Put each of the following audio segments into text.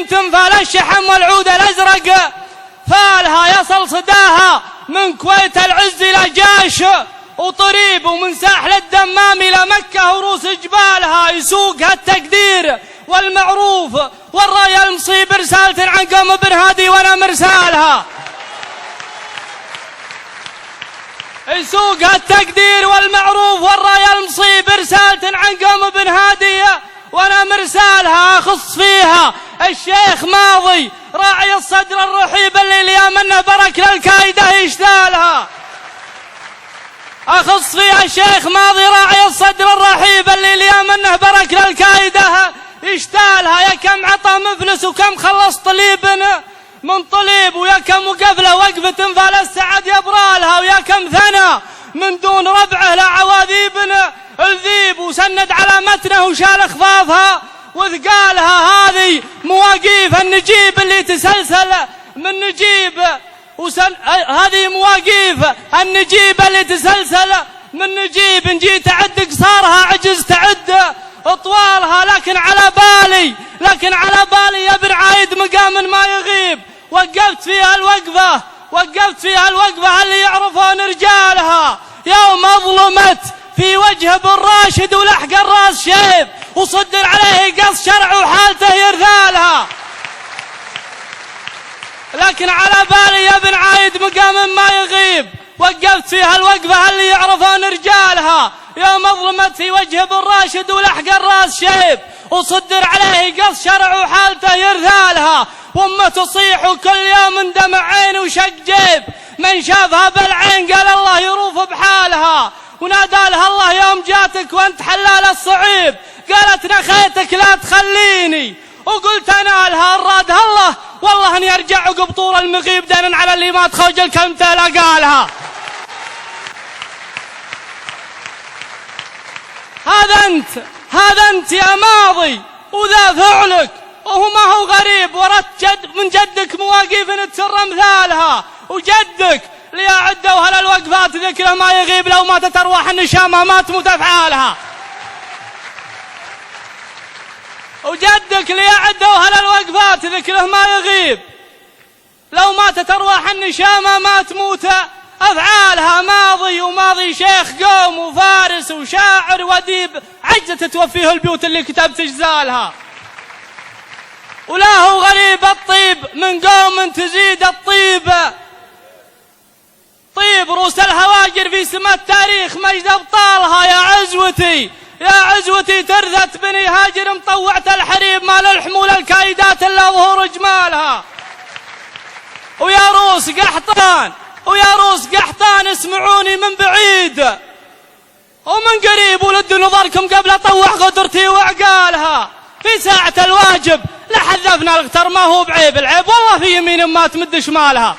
تنفال الشحم والعود الأزرق، فالها يصل صداها من كويت العز إلى جاش وطريب، ومن ساحل الدمام إلى مكة وروس جبالها يسوقها التقدير والمعروف والراية المصيب رسالة عن قوم بن هادي وأنا مرسالها. يسوقها التقدير والمعروف والراية المصيب رسالة عن قوم بن هادي وأنا مرسالها. أخص فيها الشيخ ماضي راعي الصدر الرحيب اللي ليامنه برك للكايدة يشتالها. أخص فيها الشيخ ماضي راعي الصدر الرحيب اللي ليامنه برك للكايدة يشتالها. يا كم عطى مفلس وكم خلص طليبنا من طليب، ويا كم وقفله وقفة تنفال السعد يبرالها، ويا كم ثنى من دون ربعه لعواذيبنا الذيب وسند على متنه وشال خفافها وثقالها. هذه مواقيف النجيب اللي تسلسل من نجيب هذه مواقيف النجيب اللي تسلسل من نجيب. إن جيت أعد قصارها عجز تعد أطوالها، لكن على بالي يا بن عايد مقام ما يغيب. وقفت فيها الوقفة اللي يعرفون رجالها. يوم أظلمت في وجه بن راشد ولحق الراس شيب وصدر عليه قص شرع وحالته يرثالها، لكن على بالي يا بن عايد مقام ما يغيب. وقفت فيها الوقفة اللي يعرفون رجالها. يوم أظلمت في وجه بن راشد ولحق الراس شيب وصدر عليه قص شرع وحالته يرثالها. وأمه تصيح وكل يوم دمع عين وشق جيب، من شافها بالعين قال الله يروف بحالها. ونادى لها الله يوم جاتك وانت حلال الصعيب، قالت نخيتك لا تخليني. وقلت انا لها الرادها الله والله اني ارجع عقب طول المغيب دنا على اللي ما تخوجل كلمته لا قالها. هذا انت يا ماضي وذا فعلك، وهو ما هو غريب. ورثت من جدك مواقيف تسر امثالها، وجدك ليعدوا هل الوقفات ذكره ما يغيب. لو ماتت ارواح النشامه ما تموت افعالها. وجدك ليعدوا هل الوقفات ذكره ما يغيب. لو ماتت ارواح النشامه ما تموت افعالها. ماضي شيخ قوم وفارس وشاعر وديب، عجزت توفيه البيوت اللي كتبت اجزالها. ولا هو غريب الطيب من قوم تزيد الطيب طيب روس الهواجر في سما التاريخ مجد ابطالها. يا عزوتي ترثت بني هاجر مطوعت الحريب مال الحمول الكايدات الا ظهور جمالها. ويا روس قحطان اسمعوني من بعيد ومن قريب، ولد نظركم قبل اطوع قدرتي وعقالها. في ساعة الواجب لحذفنا الغتر ما هو بعيب، العيب والله في يمين ما تمد شمالها.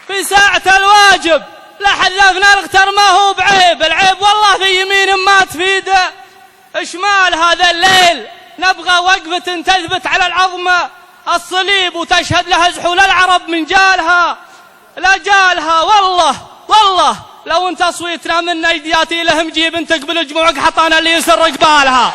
في ساعة الواجب لحذفنا الغتر ما هو بعيب، العيب والله في يمين ما تفيد شمال. هذا الليل نبغى وقفة تثبت على العظم الصليب وتشهد لها زحول العرب من جالها لا جالها. والله لو انت صويتنا من نيدياتي لهم جيب انت قبل جموعك حطانا اللي يسر قبالها.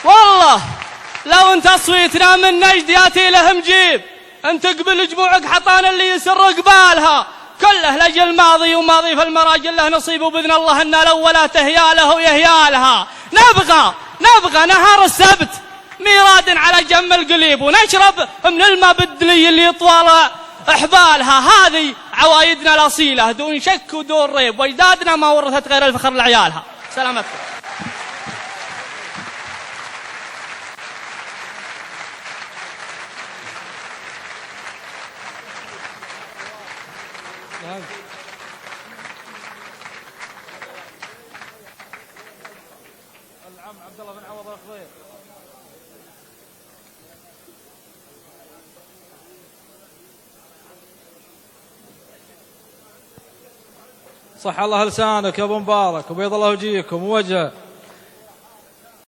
والله لو انت صويتنا من نجدياتي لهم جيب انت قبل جموعك حطانا اللي يسر قبالها. كله لجل ماضي وماضي في المراجل له نصيب، وبإذن الله ان الاولى تهياله ويهيالها. نبغى نهار السبت ميراد على جم القليب ونشرب من الماء بالدلي اللي طوال احبالها. هذه عوايدنا الاصيله دون شك ودون ريب، واجدادنا ما ورثت غير الفخر لعيالها. سلامتكم. العم عبد الله بن عوض الخضير. صح الله لسانك يا ابو مبارك وبيض الله وجهكم ووجهه.